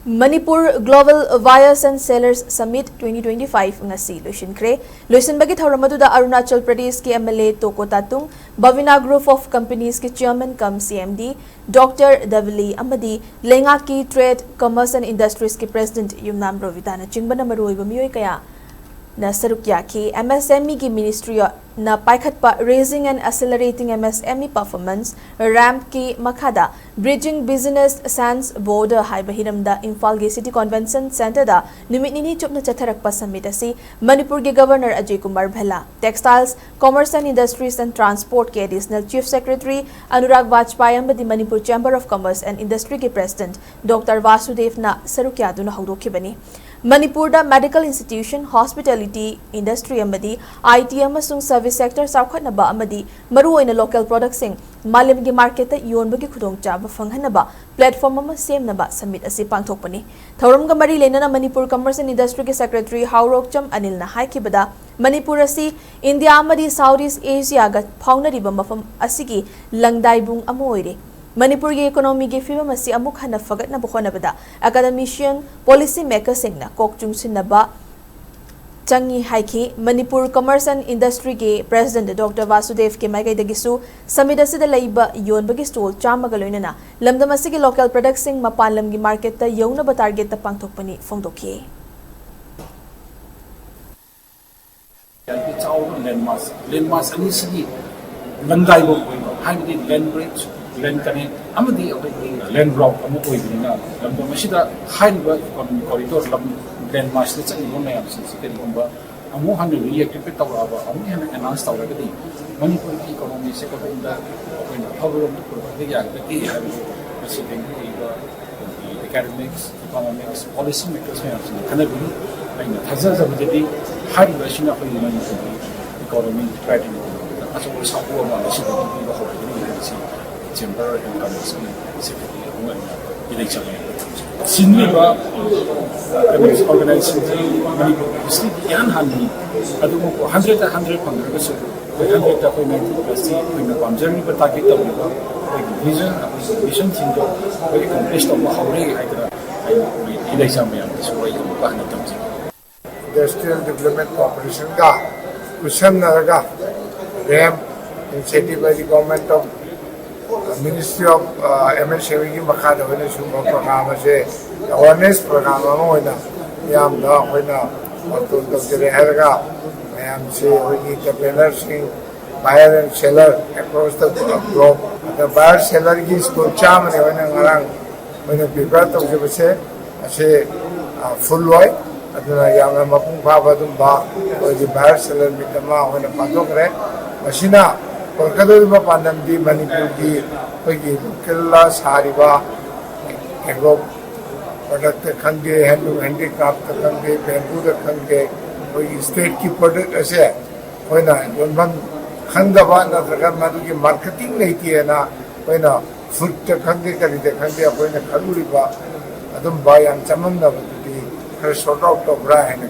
Manipur Global Buyers and Sellers Summit 2025 ngasi loisinkhre loisinbagi thauramadu Arunachal Pradesh ki MLA Toko Tatung Bhavina Group of Companies ki Chairman cum CMD Dr. Davili Amadi Lenga ki Trade Commerce and Industries ki President Yumnam Rovitana Chingbana Maroiba Miyoi Kaya na sarukya ki MSME ki Ministry na paikhatpa Raising and Accelerating MSME Performance RAMP ki Makhada Bridging Business Sans Border haiba hiramda Imphal gi City Convention Center da numit nini chupna chatharakpa summit asi Manipur gi Governor Ajay Kumar Bhela Textiles Commerce and Industries and Transport ki Additional Chief Secretary Anurag Vajpayee amadi Manipur Chamber of Commerce and Industry ki President Dr. Vasudev na sarukya duna haudokhibani Manipur da medical institution, hospitality industry amadi, IT amasung service sector saukhatnaba amadi, maruoina local products sing malimgi market ta yonbagi khudongchaba fanghanaba platform ama semnaba summit asi pangthokpani. Thauramga mari lenana Manipur Commerce and Industry ki Secretary Haorakcham Anil na haikibada Manipur asi India amadi Southeast Asia ga phaunariba mafam asigi langdaibung amoire. Manipur ki economy ki fibam asi amuk hana fagat na bukhonabada academician policy maker singna kok Chungshinminnaba Chang-E haiki Manipur Commerce and Industry ki President Dr. Vasudev ki maigai dagisu samidasi da laiba yonbagi stall chamaga loinana lamdam asi ki local products sing mapanlam gi market ta yawna ba target ta pangthokpani phongdokhi landmass ani sigi landai bo haibdi land bridge land connect amadi land route amu oidina lamda masida haiba economic corridor land mass the chani bo mayam sikeri gumba amu hanu reactive tawaba amu hana announce tawragadi Manipur ki economy se ko inda oina hawro de ya de habi masida academics economics policy makers mayam kana bi aina thaza zabadi haiba shina ko economy strategy aso sabu ma masida bi ba hawro Chamber and Commerce Secretary election. Sinriba organization Manipur State yan hani adu 100 100 so 100 ta 90 plus in the journey but target vision thing to accomplish to haure haidra election me so right ba na tamji Industrial Development Corporation ka kusam naraga RAM initiative by the government of Ministry of MSME की मखाद होने शुरू programme से awareness program होना याम ना होना और तो जरे है लगा याम से होगी entrepreneur Singh buyer and seller across the globe the buyer seller की स्टोर चाम ने होना नरंग मैंने प्रिपेयर तो जब से ऐसे full white अदना याम ना मपुंग भाव अदुम बा और जो buyer seller में तमाम होना पांचों करे मशीना और कदर पांडम दी मणिपुर की कोई किल्ला सारिबा एग्रो प्रोडक्ट खंगे हैंडलूम हैंडीक्राफ्ट खंगे बैम्बू खंगे कोई स्टेट की प्रोडक्ट ऐसे कोई ना जोन खंगबा नत्रगन मधु की मार्केटिंग नहीं की है ना कोई ना फूड खंगे करी दे खंगे कोई ना खलुरिबा अदम बायान चमन ना बदली हर शॉर्ट आउट ऑफ ब्रा है ना